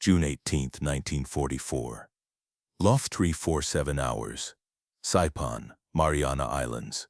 June 18, 1944. Loft 347 hours. Saipan, Mariana Islands.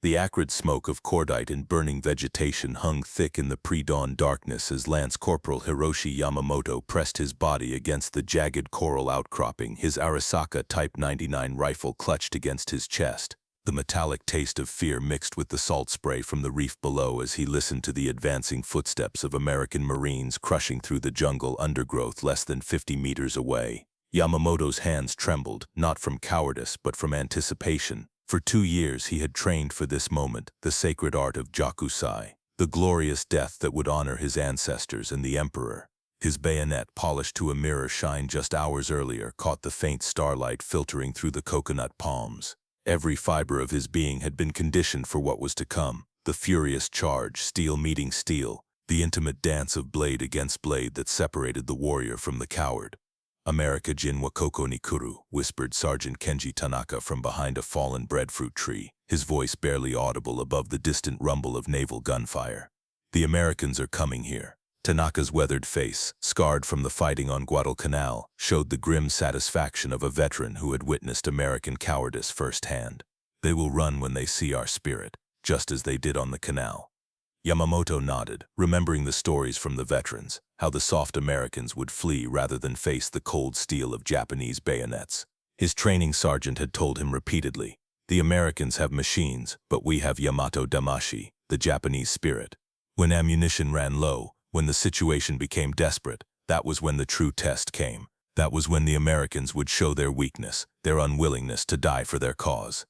The acrid smoke of cordite and burning vegetation hung thick in the pre-dawn darkness as Lance Corporal Hiroshi Yamamoto pressed his body against the jagged coral outcropping, his Arisaka Type 99 rifle clutched against his chest. The metallic taste of fear mixed with the salt spray from the reef below as he listened to the advancing footsteps of American Marines crushing through the jungle undergrowth less than 50 meters away. Yamamoto's hands trembled, not from cowardice but from anticipation. For 2 years he had trained for this moment, the sacred art of Jakusai, the glorious death that would honor his ancestors and the emperor. His bayonet, polished to a mirror shine just hours earlier, caught the faint starlight filtering through the coconut palms. Every fiber of his being had been conditioned for what was to come, the furious charge, steel meeting steel, the intimate dance of blade against blade that separated the warrior from the coward. "America Jin wa koko ni kuru," whispered Sergeant Kenji Tanaka from behind a fallen breadfruit tree, his voice barely audible above the distant rumble of naval gunfire. "The Americans are coming here." Tanaka's weathered face, scarred from the fighting on Guadalcanal, showed the grim satisfaction of a veteran who had witnessed American cowardice firsthand. "They will run when they see our spirit, just as they did on the canal." Yamamoto nodded, remembering the stories from the veterans, how the soft Americans would flee rather than face the cold steel of Japanese bayonets. His training sergeant had told him repeatedly, "The Americans have machines, but we have Yamato Damashi, the Japanese spirit." When ammunition ran low, when the situation became desperate, that was when the true test came. That was when the Americans would show their weakness, their unwillingness to die for their cause.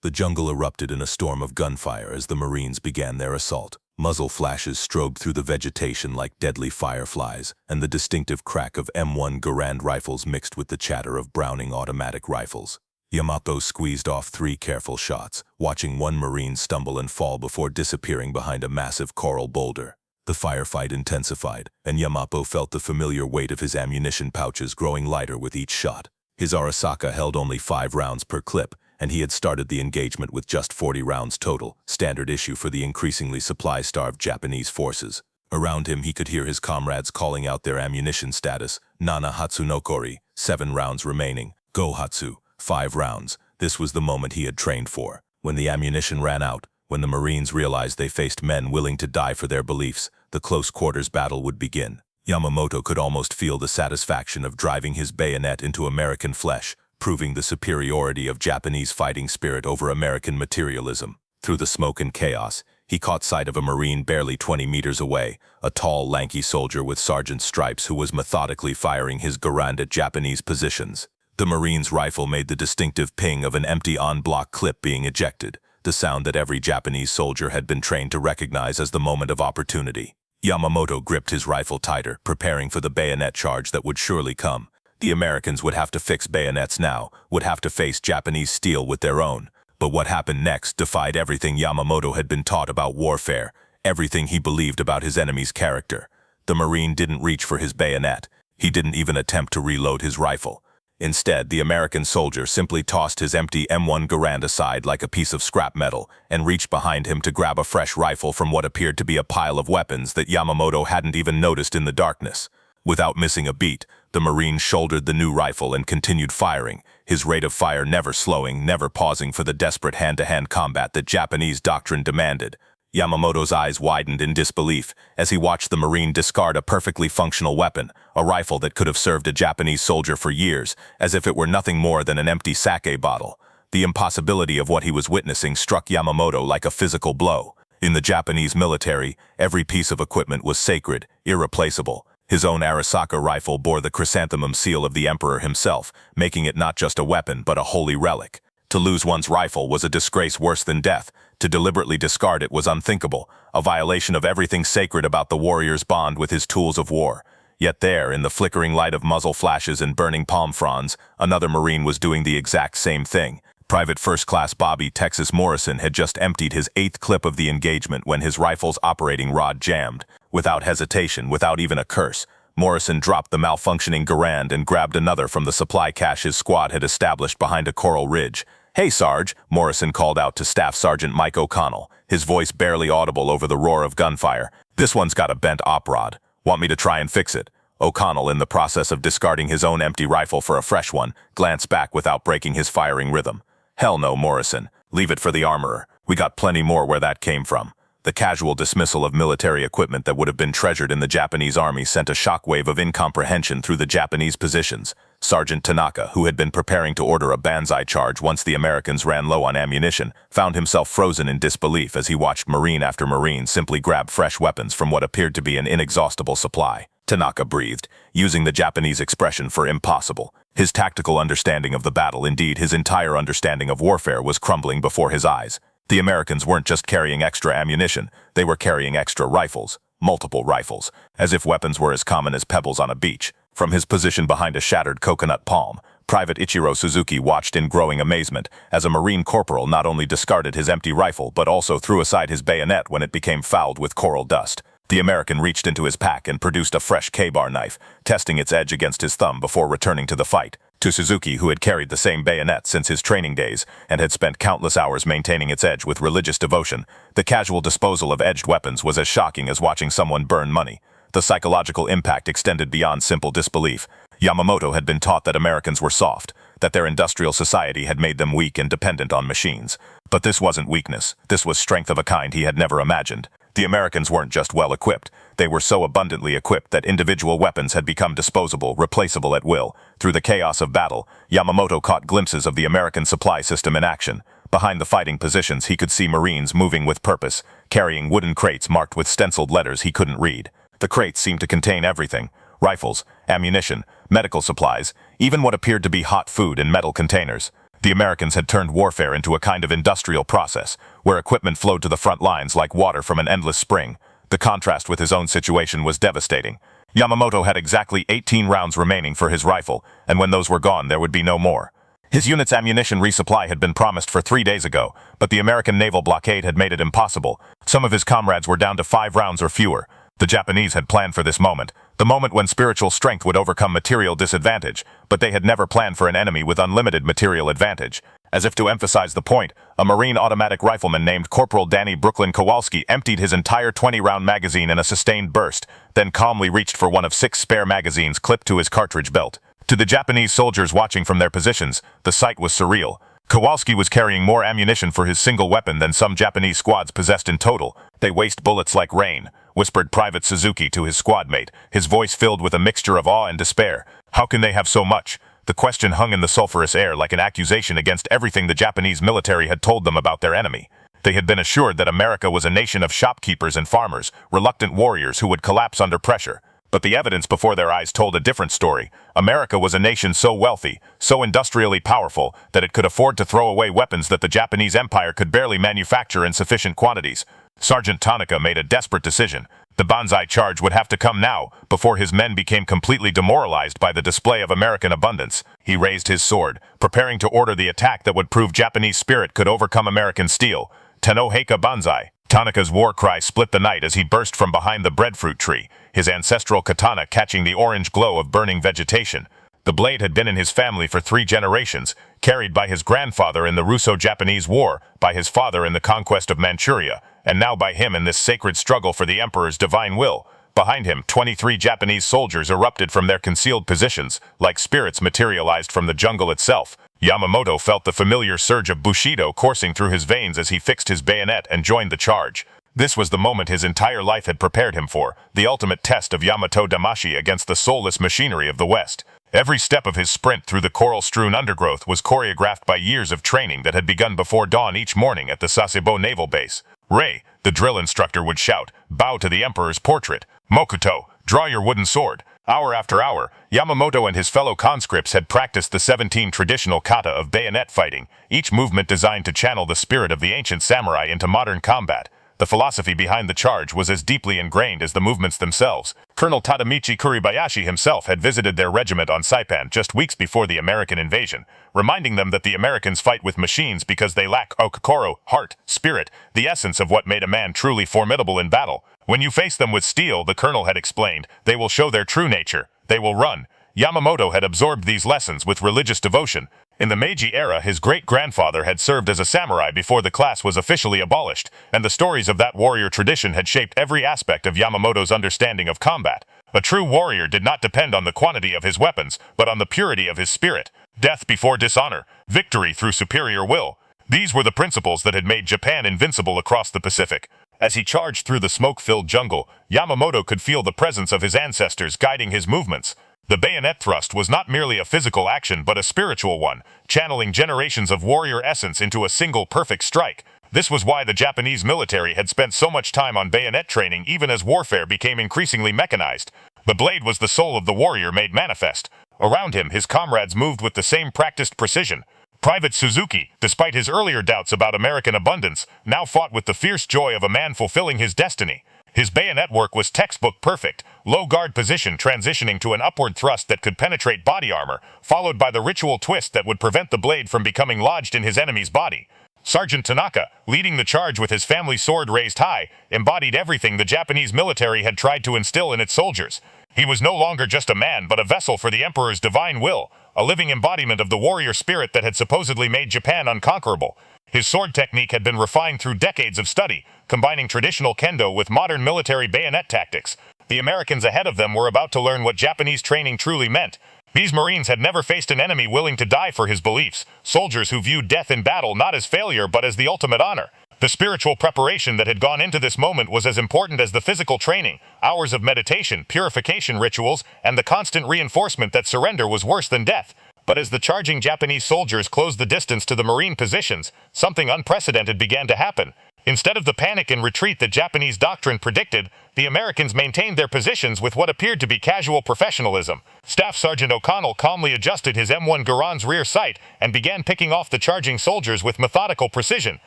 The jungle erupted in a storm of gunfire as the Marines began their assault. Muzzle flashes strobed through the vegetation like deadly fireflies, and the distinctive crack of M1 Garand rifles mixed with the chatter of Browning automatic rifles. Yamato squeezed off 3 careful shots, watching one Marine stumble and fall before disappearing behind a massive coral boulder. The firefight intensified, and Yamato felt the familiar weight of his ammunition pouches growing lighter with each shot. His Arisaka held only 5 rounds per clip, and he had started the engagement with just 40 rounds total, standard issue for the increasingly supply-starved Japanese forces. Around him he could hear his comrades calling out their ammunition status. "Nana Hatsunokori, 7 rounds remaining. Go Hatsu, 5 rounds. This was the moment he had trained for. When the ammunition ran out, when the Marines realized they faced men willing to die for their beliefs, the close-quarters battle would begin. Yamamoto could almost feel the satisfaction of driving his bayonet into American flesh, proving the superiority of Japanese fighting spirit over American materialism. Through the smoke and chaos, he caught sight of a Marine barely 20 meters away, a tall, lanky soldier with sergeant's stripes who was methodically firing his Garand at Japanese positions. The Marine's rifle made the distinctive ping of an empty en-bloc clip being ejected, the sound that every Japanese soldier had been trained to recognize as the moment of opportunity. Yamamoto gripped his rifle tighter, preparing for the bayonet charge that would surely come. The Americans would have to fix bayonets now, would have to face Japanese steel with their own. But what happened next defied everything Yamamoto had been taught about warfare, everything he believed about his enemy's character. The Marine didn't reach for his bayonet. He didn't even attempt to reload his rifle. Instead, the American soldier simply tossed his empty M1 Garand aside like a piece of scrap metal and reached behind him to grab a fresh rifle from what appeared to be a pile of weapons that Yamamoto hadn't even noticed in the darkness. Without missing a beat, the Marine shouldered the new rifle and continued firing, his rate of fire never slowing, never pausing for the desperate hand-to-hand combat that Japanese doctrine demanded. Yamamoto's eyes widened in disbelief as he watched the Marine discard a perfectly functional weapon, a rifle that could have served a Japanese soldier for years, as if it were nothing more than an empty sake bottle. The impossibility of what he was witnessing struck Yamamoto like a physical blow. In the Japanese military, every piece of equipment was sacred, irreplaceable. His own Arisaka rifle bore the chrysanthemum seal of the emperor himself, making it not just a weapon but a holy relic. To lose one's rifle was a disgrace worse than death. To deliberately discard it was unthinkable, a violation of everything sacred about the warrior's bond with his tools of war. Yet there, in the flickering light of muzzle flashes and burning palm fronds, another Marine was doing the exact same thing. Private First Class Bobby Texas Morrison had just emptied his 8th clip of the engagement when his rifle's operating rod jammed. Without hesitation, without even a curse, Morrison dropped the malfunctioning Garand and grabbed another from the supply cache his squad had established behind a coral ridge. "Hey, Sarge," Morrison called out to Staff Sergeant Mike O'Connell, his voice barely audible over the roar of gunfire. "This one's got a bent op rod. Want me to try and fix it?" O'Connell, in the process of discarding his own empty rifle for a fresh one, glanced back without breaking his firing rhythm. "Hell no, Morrison. Leave it for the armorer. We got plenty more where that came from." The casual dismissal of military equipment that would have been treasured in the Japanese army sent a shockwave of incomprehension through the Japanese positions. Sergeant Tanaka, who had been preparing to order a banzai charge once the Americans ran low on ammunition, found himself frozen in disbelief as he watched Marine after Marine simply grab fresh weapons from what appeared to be an inexhaustible supply. Tanaka breathed, using the Japanese expression for impossible. His tactical understanding of the battle, indeed his entire understanding of warfare, was crumbling before his eyes. The Americans weren't just carrying extra ammunition, they were carrying extra rifles, multiple rifles, as if weapons were as common as pebbles on a beach. From his position behind a shattered coconut palm, Private Ichiro Suzuki watched in growing amazement as a Marine corporal not only discarded his empty rifle but also threw aside his bayonet when it became fouled with coral dust. The American reached into his pack and produced a fresh K-bar knife, testing its edge against his thumb before returning to the fight. To Suzuki, who had carried the same bayonet since his training days and had spent countless hours maintaining its edge with religious devotion, the casual disposal of edged weapons was as shocking as watching someone burn money. The psychological impact extended beyond simple disbelief. Yamamoto had been taught that Americans were soft, that their industrial society had made them weak and dependent on machines. But this wasn't weakness, this was strength of a kind he had never imagined. The Americans weren't just well-equipped, they were so abundantly equipped that individual weapons had become disposable, replaceable at will. Through the chaos of battle, Yamamoto caught glimpses of the American supply system in action. Behind the fighting positions he could see Marines moving with purpose, carrying wooden crates marked with stenciled letters he couldn't read. The crates seemed to contain everything: rifles, ammunition, medical supplies, even what appeared to be hot food in metal containers. The Americans had turned warfare into a kind of industrial process, where equipment flowed to the front lines like water from an endless spring. The contrast with his own situation was devastating. Yamamoto had exactly 18 rounds remaining for his rifle, and when those were gone there would be no more. His unit's ammunition resupply had been promised for 3 days ago, but the American naval blockade had made it impossible. Some of his comrades were down to 5 rounds or fewer. The Japanese had planned for this moment, the moment when spiritual strength would overcome material disadvantage, but they had never planned for an enemy with unlimited material advantage. As if to emphasize the point, a Marine automatic rifleman named Corporal Danny Brooklyn Kowalski emptied his entire 20-round magazine in a sustained burst, then calmly reached for one of 6 spare magazines clipped to his cartridge belt. To the Japanese soldiers watching from their positions, the sight was surreal. Kowalski was carrying more ammunition for his single weapon than some Japanese squads possessed in total. "They waste bullets like rain," whispered Private Suzuki to his squad mate, his voice filled with a mixture of awe and despair. "How can they have so much?" The question hung in the sulphurous air like an accusation against everything the Japanese military had told them about their enemy. They had been assured that America was a nation of shopkeepers and farmers, reluctant warriors who would collapse under pressure. But the evidence before their eyes told a different story. America was a nation so wealthy, so industrially powerful, that it could afford to throw away weapons that the Japanese Empire could barely manufacture in sufficient quantities. Sergeant Tanaka made a desperate decision. The banzai charge would have to come now, before his men became completely demoralized by the display of American abundance. He raised his sword, preparing to order the attack that would prove Japanese spirit could overcome American steel. Tanoheka Banzai. Tanaka's war cry split the night as he burst from behind the breadfruit tree, his ancestral katana catching the orange glow of burning vegetation. The blade had been in his family for 3 generations, carried by his grandfather in the Russo-Japanese War, by his father in the conquest of Manchuria, and now by him in this sacred struggle for the Emperor's divine will. Behind him, 23 Japanese soldiers erupted from their concealed positions, like spirits materialized from the jungle itself. Yamamoto felt the familiar surge of bushido coursing through his veins as he fixed his bayonet and joined the charge. This was the moment his entire life had prepared him for, the ultimate test of Yamato Damashi against the soulless machinery of the West. Every step of his sprint through the coral-strewn undergrowth was choreographed by years of training that had begun before dawn each morning at the Sasebo Naval Base. "Rei," the drill instructor would shout, "bow to the Emperor's portrait. Mokuto, draw your wooden sword." Hour after hour, Yamamoto and his fellow conscripts had practiced the 17 traditional kata of bayonet fighting, each movement designed to channel the spirit of the ancient samurai into modern combat. The philosophy behind the charge was as deeply ingrained as the movements themselves. Colonel Tadamichi Kuribayashi himself had visited their regiment on Saipan just weeks before the American invasion, reminding them that the Americans fight with machines because they lack okokoro, heart, spirit, the essence of what made a man truly formidable in battle. When you face them with steel, the colonel had explained, they will show their true nature. They will run. Yamamoto had absorbed these lessons with religious devotion. In the Meiji era, his great-grandfather had served as a samurai before the class was officially abolished, and the stories of that warrior tradition had shaped every aspect of Yamamoto's understanding of combat. A true warrior did not depend on the quantity of his weapons, but on the purity of his spirit. Death before dishonor, victory through superior will. These were the principles that had made Japan invincible across the Pacific. As he charged through the smoke-filled jungle, Yamamoto could feel the presence of his ancestors guiding his movements. The bayonet thrust was not merely a physical action but a spiritual one, channeling generations of warrior essence into a single perfect strike. This was why the Japanese military had spent so much time on bayonet training even as warfare became increasingly mechanized. The blade was the soul of the warrior made manifest. Around him, his comrades moved with the same practiced precision. Private Suzuki, despite his earlier doubts about American abundance, now fought with the fierce joy of a man fulfilling his destiny. His bayonet work was textbook perfect, low guard position transitioning to an upward thrust that could penetrate body armor, followed by the ritual twist that would prevent the blade from becoming lodged in his enemy's body. Sergeant Tanaka, leading the charge with his family sword raised high, embodied everything the Japanese military had tried to instill in its soldiers. He was no longer just a man but a vessel for the Emperor's divine will, a living embodiment of the warrior spirit that had supposedly made Japan unconquerable. His sword technique had been refined through decades of study, combining traditional kendo with modern military bayonet tactics. The Americans ahead of them were about to learn what Japanese training truly meant. These Marines had never faced an enemy willing to die for his beliefs, soldiers who viewed death in battle not as failure but as the ultimate honor. The spiritual preparation that had gone into this moment was as important as the physical training, hours of meditation, purification rituals, and the constant reinforcement that surrender was worse than death. But as the charging Japanese soldiers closed the distance to the Marine positions, something unprecedented began to happen. Instead of the panic and retreat that Japanese doctrine predicted, the Americans maintained their positions with what appeared to be casual professionalism. Staff Sergeant O'Connell calmly adjusted his M1 Garand's rear sight and began picking off the charging soldiers with methodical precision.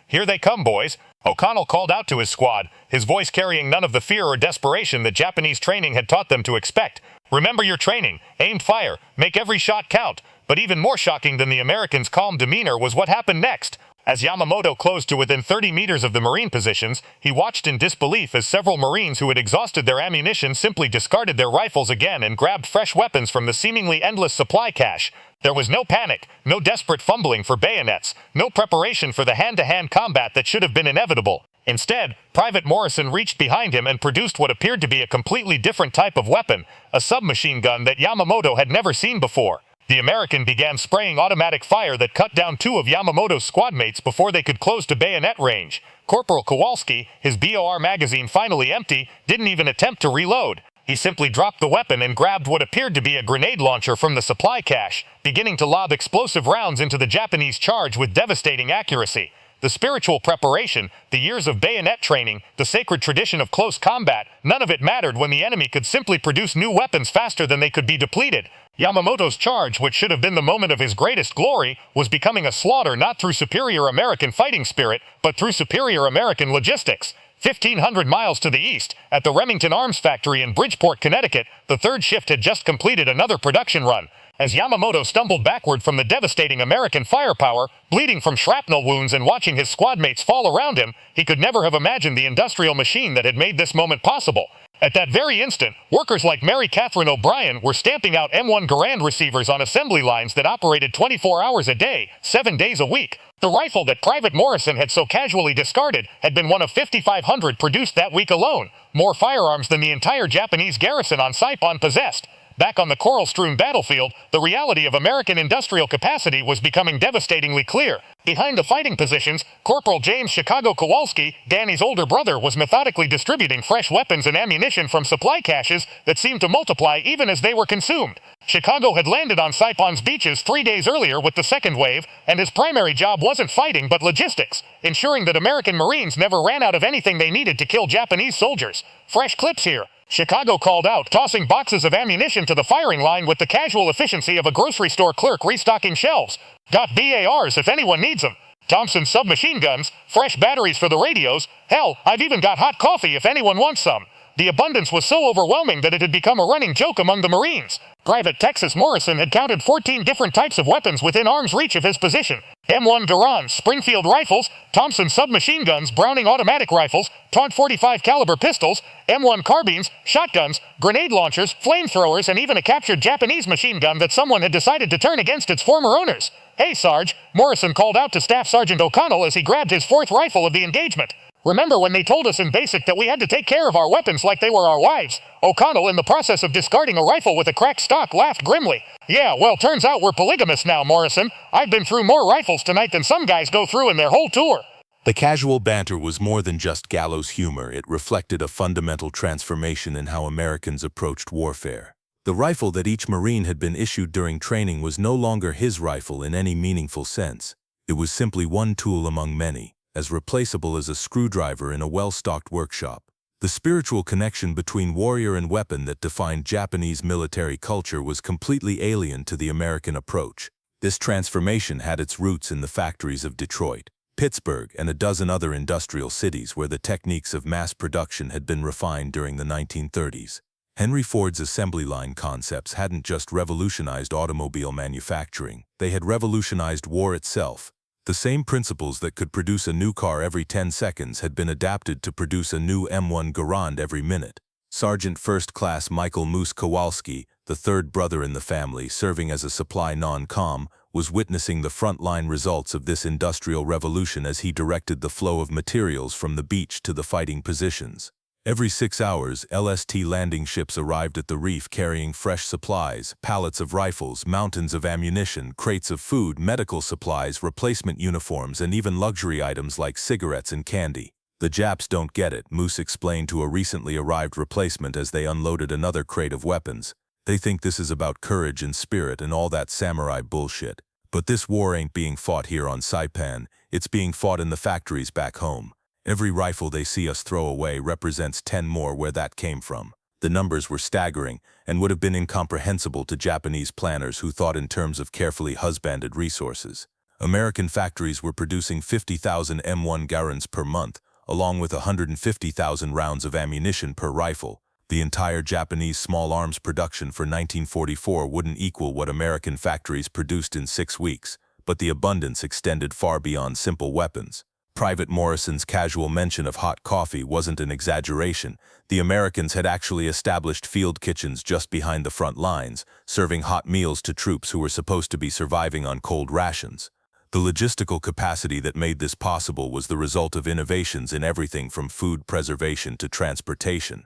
"Here they come, boys," O'Connell called out to his squad, his voice carrying none of the fear or desperation that Japanese training had taught them to expect. "Remember your training, aim fire, make every shot count." But even more shocking than the Americans' calm demeanor was what happened next. As Yamamoto closed to within 30 meters of the Marine positions, he watched in disbelief as several Marines who had exhausted their ammunition simply discarded their rifles again and grabbed fresh weapons from the seemingly endless supply cache. There was no panic, no desperate fumbling for bayonets, no preparation for the hand-to-hand combat that should have been inevitable. Instead, Private Morrison reached behind him and produced what appeared to be a completely different type of weapon, a submachine gun that Yamamoto had never seen before. The American began spraying automatic fire that cut down two of Yamamoto's squad mates before they could close to bayonet range. Corporal Kowalski, his BOR magazine finally empty, didn't even attempt to reload. He simply dropped the weapon and grabbed what appeared to be a grenade launcher from the supply cache, beginning to lob explosive rounds into the Japanese charge with devastating accuracy. The spiritual preparation, the years of bayonet training, the sacred tradition of close combat, none of it mattered when the enemy could simply produce new weapons faster than they could be depleted. Yamamoto's charge, which should have been the moment of his greatest glory, was becoming a slaughter not through superior American fighting spirit, but through superior American logistics. 1,500 miles to the east, at the Remington Arms Factory in Bridgeport, Connecticut, the third shift had just completed another production run. As Yamamoto stumbled backward from the devastating American firepower, bleeding from shrapnel wounds and watching his squad mates fall around him, he could never have imagined the industrial machine that had made this moment possible. At that very instant, workers like Mary Catherine O'Brien were stamping out M1 Garand receivers on assembly lines that operated 24 hours a day, 7 days a week. The rifle that Private Morrison had so casually discarded had been one of 5,500 produced that week alone, more firearms than the entire Japanese garrison on Saipan possessed. Back on the coral-strewn battlefield, the reality of American industrial capacity was becoming devastatingly clear. Behind the fighting positions, Corporal James Chicago Kowalski, Danny's older brother, was methodically distributing fresh weapons and ammunition from supply caches that seemed to multiply even as they were consumed. Chicago had landed on Saipan's beaches 3 days earlier with the second wave, and his primary job wasn't fighting but logistics, ensuring that American Marines never ran out of anything they needed to kill Japanese soldiers. "Fresh clips here," Chicago called out, tossing boxes of ammunition to the firing line with the casual efficiency of a grocery store clerk restocking shelves. "Got BARs if anyone needs them. Thompson submachine guns, fresh batteries for the radios. Hell, I've even got hot coffee if anyone wants some." The abundance was so overwhelming that it had become a running joke among the Marines. Private Texas Morrison had counted 14 different types of weapons within arm's reach of his position. M1 Garand, Springfield rifles, Thompson submachine guns, Browning automatic rifles, Taunt 45 caliber pistols, M1 carbines, shotguns, grenade launchers, flamethrowers, and even a captured Japanese machine gun that someone had decided to turn against its former owners. "Hey, Sarge," Morrison called out to Staff Sergeant O'Connell as he grabbed his fourth rifle of the engagement. Remember when they told us in basic that we had to take care of our weapons like they were our wives? O'Connell, in the process of discarding a rifle with a cracked stock, laughed grimly. Yeah, well, turns out we're polygamous now, Morrison. I've been through more rifles tonight than some guys go through in their whole tour. The casual banter was more than just gallows humor. It reflected a fundamental transformation in how Americans approached warfare. The rifle that each Marine had been issued during training was no longer his rifle in any meaningful sense. It was simply one tool among many, as replaceable as a screwdriver in a well-stocked workshop. The spiritual connection between warrior and weapon that defined Japanese military culture was completely alien to the American approach. This transformation had its roots in the factories of Detroit, Pittsburgh, and a dozen other industrial cities where the techniques of mass production had been refined during the 1930s. Henry Ford's assembly line concepts hadn't just revolutionized automobile manufacturing, they had revolutionized war itself. The same principles that could produce a new car every 10 seconds had been adapted to produce a new M1 Garand every minute. Sergeant First Class Michael Moose Kowalski, the third brother in the family serving as a supply non-com, was witnessing the front-line results of this industrial revolution as he directed the flow of materials from the beach to the fighting positions. Every 6 hours, LST landing ships arrived at the reef carrying fresh supplies, pallets of rifles, mountains of ammunition, crates of food, medical supplies, replacement uniforms, and even luxury items like cigarettes and candy. The Japs don't get it, Moose explained to a recently arrived replacement as they unloaded another crate of weapons. They think this is about courage and spirit and all that samurai bullshit. But this war ain't being fought here on Saipan, it's being fought in the factories back home. Every rifle they see us throw away represents 10 more where that came from. The numbers were staggering and would have been incomprehensible to Japanese planners who thought in terms of carefully husbanded resources. American factories were producing 50,000 M1 Garands per month, along with 150,000 rounds of ammunition per rifle. The entire Japanese small arms production for 1944 wouldn't equal what American factories produced in 6 weeks, but the abundance extended far beyond simple weapons. Private Morrison's casual mention of hot coffee wasn't an exaggeration. The Americans had actually established field kitchens just behind the front lines, serving hot meals to troops who were supposed to be surviving on cold rations. The logistical capacity that made this possible was the result of innovations in everything from food preservation to transportation.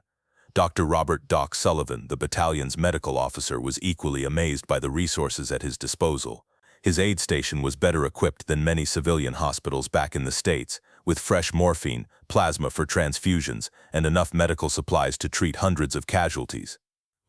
Dr. Robert Doc Sullivan, the battalion's medical officer, was equally amazed by the resources at his disposal. His aid station was better equipped than many civilian hospitals back in the States, with fresh morphine, plasma for transfusions, and enough medical supplies to treat hundreds of casualties.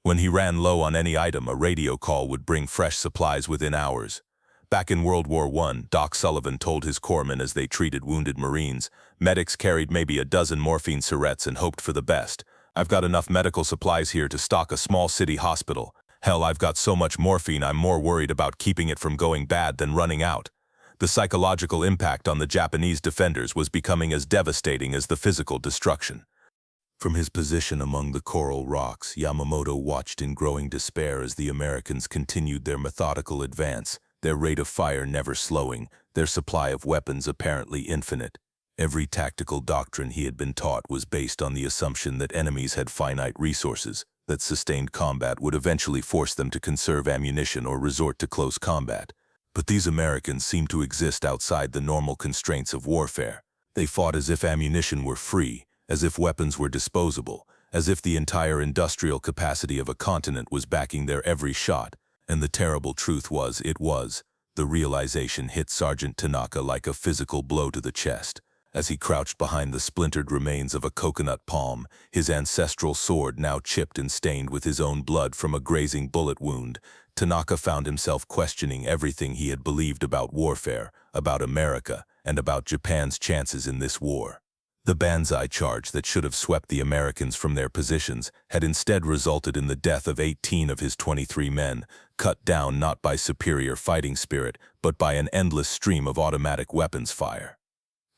When he ran low on any item, a radio call would bring fresh supplies within hours. Back in World War I, Doc Sullivan told his corpsmen as they treated wounded Marines, medics carried maybe a dozen morphine syrettes and hoped for the best. I've got enough medical supplies here to stock a small city hospital. Hell, I've got so much morphine I'm more worried about keeping it from going bad than running out. The psychological impact on the Japanese defenders was becoming as devastating as the physical destruction. From his position among the coral rocks, Yamamoto watched in growing despair as the Americans continued their methodical advance, their rate of fire never slowing, their supply of weapons apparently infinite. Every tactical doctrine he had been taught was based on the assumption that enemies had finite resources, that sustained combat would eventually force them to conserve ammunition or resort to close combat. But these Americans seemed to exist outside the normal constraints of warfare. They fought as if ammunition were free, as if weapons were disposable, as if the entire industrial capacity of a continent was backing their every shot. And the terrible truth was, it was. The realization hit Sergeant Tanaka like a physical blow to the chest. As he crouched behind the splintered remains of a coconut palm, his ancestral sword now chipped and stained with his own blood from a grazing bullet wound, Tanaka found himself questioning everything he had believed about warfare, about America, and about Japan's chances in this war. The Banzai charge that should have swept the Americans from their positions had instead resulted in the death of 18 of his 23 men, cut down not by superior fighting spirit, but by an endless stream of automatic weapons fire.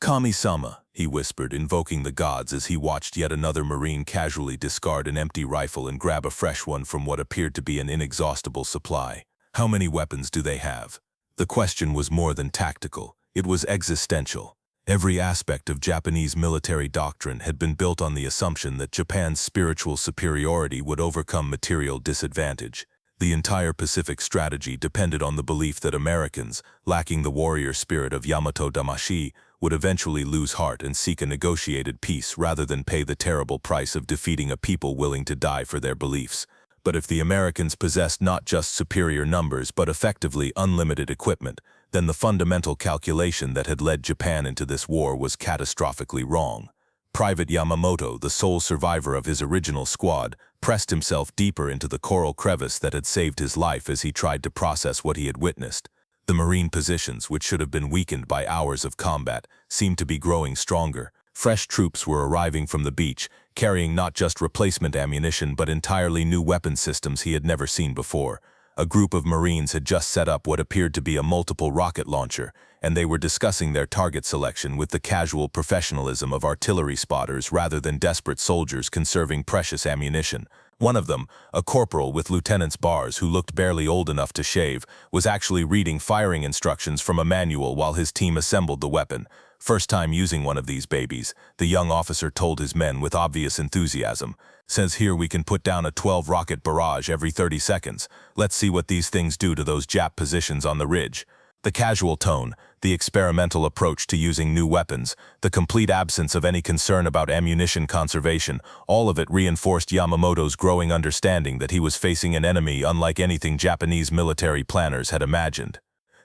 "Kami-sama," he whispered, invoking the gods as he watched yet another Marine casually discard an empty rifle and grab a fresh one from what appeared to be an inexhaustible supply. How many weapons do they have? The question was more than tactical, it was existential. Every aspect of Japanese military doctrine had been built on the assumption that Japan's spiritual superiority would overcome material disadvantage. The entire Pacific strategy depended on the belief that Americans, lacking the warrior spirit of Yamato Damashi, would eventually lose heart and seek a negotiated peace rather than pay the terrible price of defeating a people willing to die for their beliefs. But if the Americans possessed not just superior numbers but effectively unlimited equipment, then the fundamental calculation that had led Japan into this war was catastrophically wrong. Private Yamamoto, the sole survivor of his original squad, pressed himself deeper into the coral crevice that had saved his life as he tried to process what he had witnessed. The Marine positions, which should have been weakened by hours of combat, seemed to be growing stronger. Fresh troops were arriving from the beach, carrying not just replacement ammunition but entirely new weapon systems he had never seen before. A group of Marines had just set up what appeared to be a multiple rocket launcher, and they were discussing their target selection with the casual professionalism of artillery spotters rather than desperate soldiers conserving precious ammunition. One of them, a corporal with lieutenant's bars who looked barely old enough to shave, was actually reading firing instructions from a manual while his team assembled the weapon. First time using one of these babies, the young officer told his men with obvious enthusiasm, "Says here we can put down a 12-rocket barrage every 30 seconds. Let's see what these things do to those Jap positions on the ridge." The casual tone, the experimental approach to using new weapons, the complete absence of any concern about ammunition conservation, all of it reinforced Yamamoto's growing understanding that he was facing an enemy unlike anything Japanese military planners had imagined.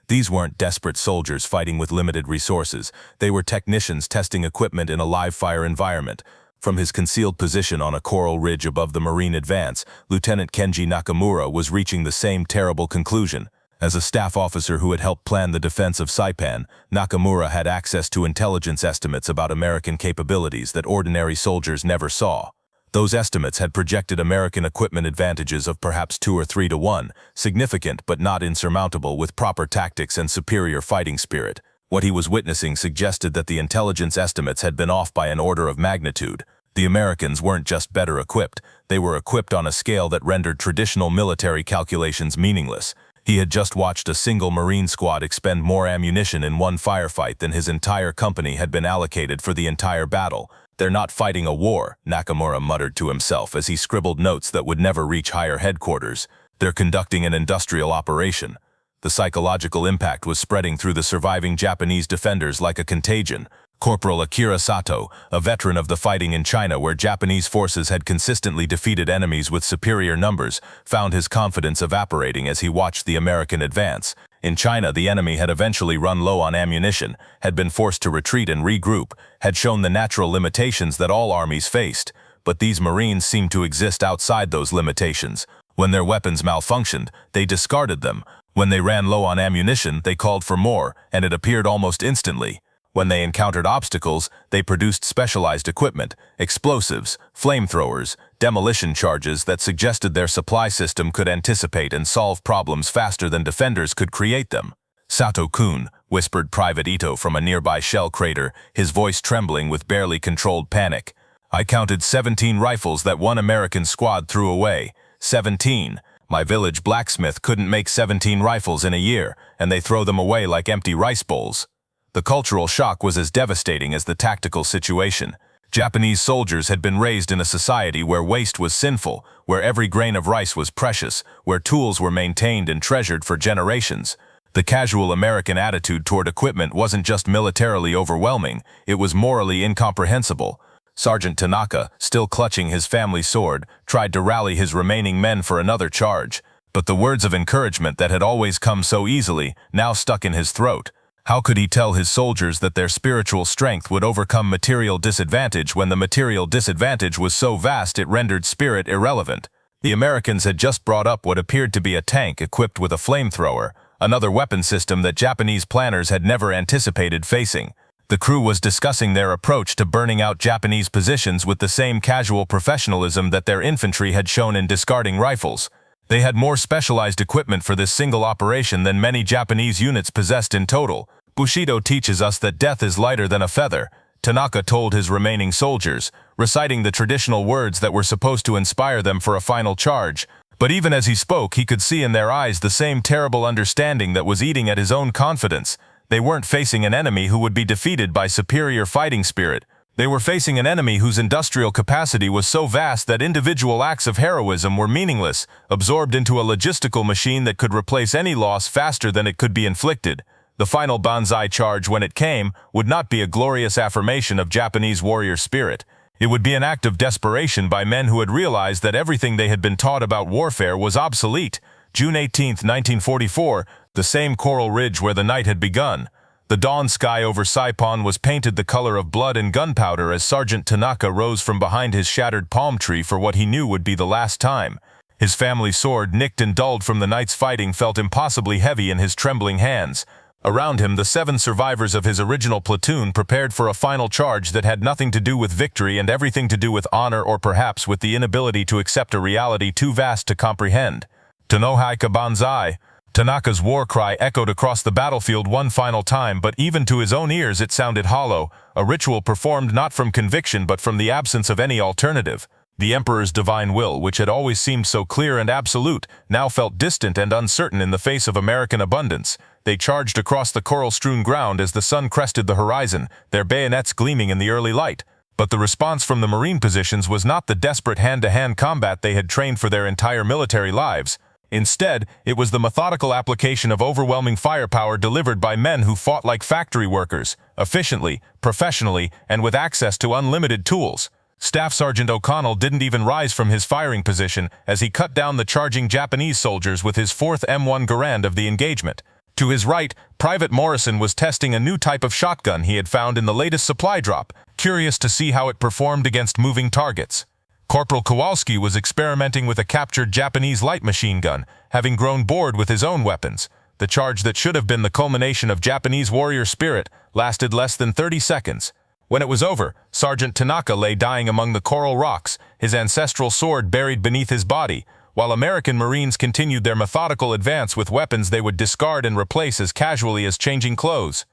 These weren't desperate soldiers fighting with limited resources, they were technicians testing equipment in a live-fire environment. From his concealed position on a coral ridge above the Marine advance, Lieutenant Kenji Nakamura was reaching the same terrible conclusion. As a staff officer who had helped plan the defense of Saipan, Nakamura had access to intelligence estimates about American capabilities that ordinary soldiers never saw. Those estimates had projected American equipment advantages of perhaps 2 or 3 to 1, significant but not insurmountable with proper tactics and superior fighting spirit. What he was witnessing suggested that the intelligence estimates had been off by an order of magnitude. The Americans weren't just better equipped, they were equipped on a scale that rendered traditional military calculations meaningless. He had just watched a single Marine squad expend more ammunition in one firefight than his entire company had been allocated for the entire battle. "They're not fighting a war," Nakamura muttered to himself as he scribbled notes that would never reach higher headquarters. "They're conducting an industrial operation." The psychological impact was spreading through the surviving Japanese defenders like a contagion. Corporal Akira Sato, a veteran of the fighting in China where Japanese forces had consistently defeated enemies with superior numbers, found his confidence evaporating as he watched the American advance. In China, the enemy had eventually run low on ammunition, had been forced to retreat and regroup, had shown the natural limitations that all armies faced. But these Marines seemed to exist outside those limitations. When their weapons malfunctioned, they discarded them. When they ran low on ammunition, they called for more, and it appeared almost instantly. When they encountered obstacles, they produced specialized equipment, explosives, flamethrowers, demolition charges that suggested their supply system could anticipate and solve problems faster than defenders could create them. "Sato-kun," whispered Private Ito from a nearby shell crater, his voice trembling with barely controlled panic. "I counted 17 rifles that one American squad threw away. 17. My village blacksmith couldn't make 17 rifles in a year, and they throw them away like empty rice bowls." The cultural shock was as devastating as the tactical situation. Japanese soldiers had been raised in a society where waste was sinful, where every grain of rice was precious, where tools were maintained and treasured for generations. The casual American attitude toward equipment wasn't just militarily overwhelming, it was morally incomprehensible. Sergeant Tanaka, still clutching his family sword, tried to rally his remaining men for another charge, but the words of encouragement that had always come so easily now stuck in his throat. How could he tell his soldiers that their spiritual strength would overcome material disadvantage when the material disadvantage was so vast it rendered spirit irrelevant? The Americans had just brought up what appeared to be a tank equipped with a flamethrower, another weapon system that Japanese planners had never anticipated facing. The crew was discussing their approach to burning out Japanese positions with the same casual professionalism that their infantry had shown in discarding rifles. They had more specialized equipment for this single operation than many Japanese units possessed in total. "Bushido teaches us that death is lighter than a feather," Tanaka told his remaining soldiers, reciting the traditional words that were supposed to inspire them for a final charge. But even as he spoke, he could see in their eyes the same terrible understanding that was eating at his own confidence. They weren't facing an enemy who would be defeated by superior fighting spirit. They were facing an enemy whose industrial capacity was so vast that individual acts of heroism were meaningless, absorbed into a logistical machine that could replace any loss faster than it could be inflicted. The final banzai charge, when it came, would not be a glorious affirmation of Japanese warrior spirit. It would be an act of desperation by men who had realized that everything they had been taught about warfare was obsolete. June 18, 1944, the same coral ridge where the night had begun. The dawn sky over Saipan was painted the color of blood and gunpowder as Sergeant Tanaka rose from behind his shattered palm tree for what he knew would be the last time. His family sword, nicked and dulled from the night's fighting, felt impossibly heavy in his trembling hands. Around him, the 7 survivors of his original platoon prepared for a final charge that had nothing to do with victory and everything to do with honor, or perhaps with the inability to accept a reality too vast to comprehend. Tonohai ka banzai. Tanaka's war cry echoed across the battlefield one final time, but even to his own ears it sounded hollow, a ritual performed not from conviction but from the absence of any alternative. The Emperor's divine will, which had always seemed so clear and absolute, now felt distant and uncertain in the face of American abundance. They charged across the coral-strewn ground as the sun crested the horizon, their bayonets gleaming in the early light. But the response from the Marine positions was not the desperate hand-to-hand combat they had trained for their entire military lives. Instead, it was the methodical application of overwhelming firepower delivered by men who fought like factory workers, efficiently, professionally, and with access to unlimited tools. Staff Sergeant O'Connell didn't even rise from his firing position as he cut down the charging Japanese soldiers with his 4th M1 Garand of the engagement. To his right, Private Morrison was testing a new type of shotgun he had found in the latest supply drop, curious to see how it performed against moving targets. Corporal Kowalski was experimenting with a captured Japanese light machine gun, having grown bored with his own weapons. The charge that should have been the culmination of Japanese warrior spirit lasted less than 30 seconds. When it was over, Sergeant Tanaka lay dying among the coral rocks, his ancestral sword buried beneath his body, while American Marines continued their methodical advance with weapons they would discard and replace as casually as changing clothes.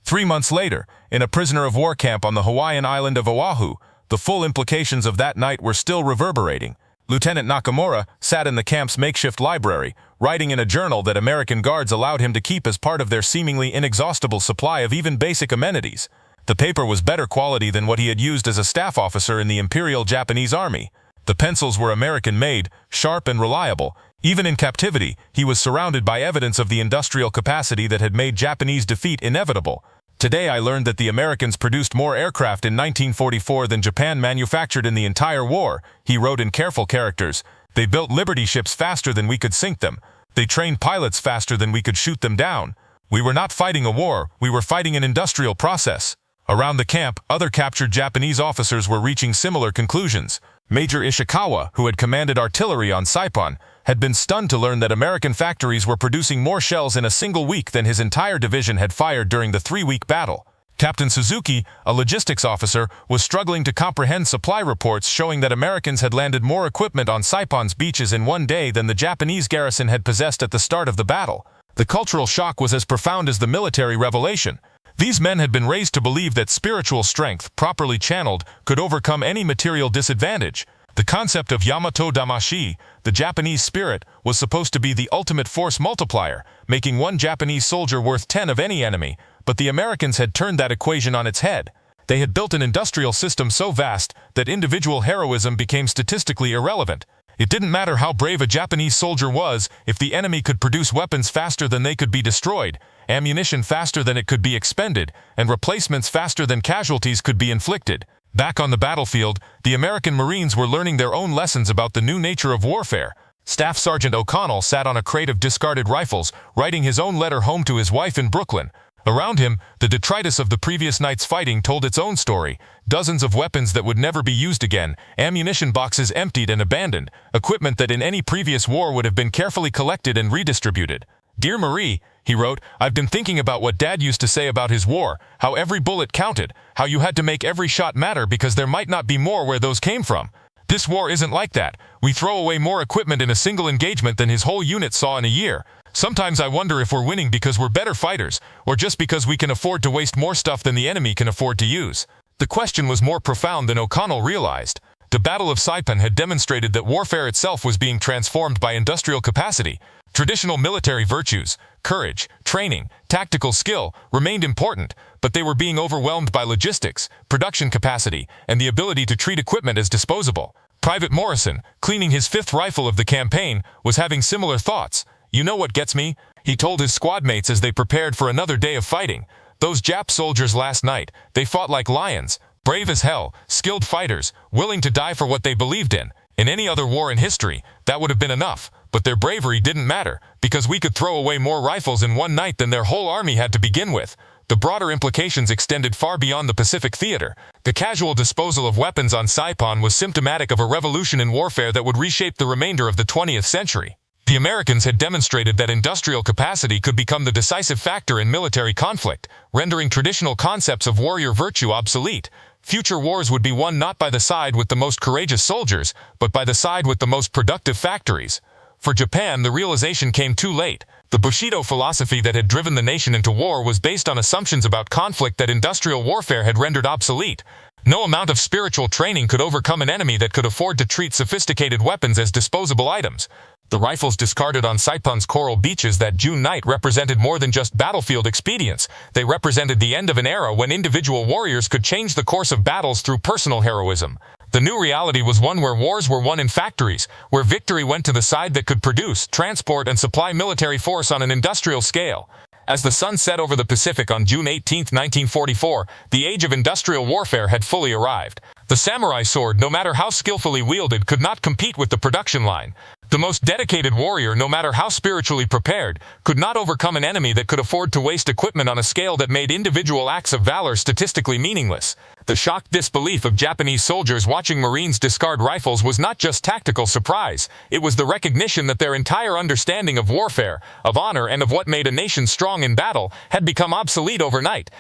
3 months later, in a prisoner of war camp on the Hawaiian island of Oahu, the full implications of that night were still reverberating. Lieutenant Nakamura sat in the camp's makeshift library, writing in a journal that American guards allowed him to keep as part of their seemingly inexhaustible supply of even basic amenities. The paper was better quality than what he had used as a staff officer in the Imperial Japanese Army. The pencils were American-made, sharp and reliable. Even in captivity, he was surrounded by evidence of the industrial capacity that had made Japanese defeat inevitable. Today I learned that the Americans produced more aircraft in 1944 than Japan manufactured in the entire war, he wrote in careful characters. They built Liberty ships faster than we could sink them. They trained pilots faster than we could shoot them down. We were not fighting a war, we were fighting an industrial process. Around the camp, other captured Japanese officers were reaching similar conclusions. Major Ishikawa, who had commanded artillery on Saipan, had been stunned to learn that American factories were producing more shells in a single week than his entire division had fired during the 3-week battle. Captain Suzuki, a logistics officer, was struggling to comprehend supply reports showing that Americans had landed more equipment on Saipan's beaches in one day than the Japanese garrison had possessed at the start of the battle. The cultural shock was as profound as the military revelation. These men had been raised to believe that spiritual strength, properly channeled, could overcome any material disadvantage. The concept of Yamato Damashi, the Japanese spirit, was supposed to be the ultimate force multiplier, making one Japanese soldier worth 10 of any enemy, but the Americans had turned that equation on its head. They had built an industrial system so vast that individual heroism became statistically irrelevant. It didn't matter how brave a Japanese soldier was if the enemy could produce weapons faster than they could be destroyed, ammunition faster than it could be expended, and replacements faster than casualties could be inflicted. Back on the battlefield, the American Marines were learning their own lessons about the new nature of warfare. Staff Sergeant O'Connell sat on a crate of discarded rifles, writing his own letter home to his wife in Brooklyn. Around him, the detritus of the previous night's fighting told its own story. Dozens of weapons that would never be used again, ammunition boxes emptied and abandoned, equipment that in any previous war would have been carefully collected and redistributed. "Dear Marie," he wrote, "I've been thinking about what Dad used to say about his war, how every bullet counted, how you had to make every shot matter because there might not be more where those came from. This war isn't like that. We throw away more equipment in a single engagement than his whole unit saw in a year. Sometimes I wonder if we're winning because we're better fighters, or just because we can afford to waste more stuff than the enemy can afford to use." The question was more profound than O'Connell realized. The Battle of Saipan had demonstrated that warfare itself was being transformed by industrial capacity. Traditional military virtues, courage, training, tactical skill remained important, but they were being overwhelmed by logistics, production capacity, and the ability to treat equipment as disposable. Private Morrison, cleaning his 5th rifle of the campaign, was having similar thoughts. You know what gets me? He told his squad mates as they prepared for another day of fighting. Those Jap soldiers last night, they fought like lions, brave as hell, skilled fighters, willing to die for what they believed in. In any other war in history, that would have been enough, but their bravery didn't matter, because we could throw away more rifles in one night than their whole army had to begin with. The broader implications extended far beyond the Pacific theater. The casual disposal of weapons on Saipan was symptomatic of a revolution in warfare that would reshape the remainder of the 20th century. The Americans had demonstrated that industrial capacity could become the decisive factor in military conflict, rendering traditional concepts of warrior virtue obsolete. Future wars would be won not by the side with the most courageous soldiers, but by the side with the most productive factories. For Japan, the realization came too late. The bushido philosophy that had driven the nation into war was based on assumptions about conflict that industrial warfare had rendered obsolete. No amount of spiritual training could overcome an enemy that could afford to treat sophisticated weapons as disposable items. The rifles discarded on Saipan's coral beaches that June night represented more than just battlefield expedients. They represented the end of an era when individual warriors could change the course of battles through personal heroism. The new reality was one where wars were won in factories, where victory went to the side that could produce, transport, and supply military force on an industrial scale. As the sun set over the Pacific on June 18, 1944, the age of industrial warfare had fully arrived. The samurai sword, no matter how skillfully wielded, could not compete with the production line. The most dedicated warrior, no matter how spiritually prepared, could not overcome an enemy that could afford to waste equipment on a scale that made individual acts of valor statistically meaningless. The shocked disbelief of Japanese soldiers watching Marines discard rifles was not just tactical surprise. It was the recognition that their entire understanding of warfare, of honor, and of what made a nation strong in battle had become obsolete overnight.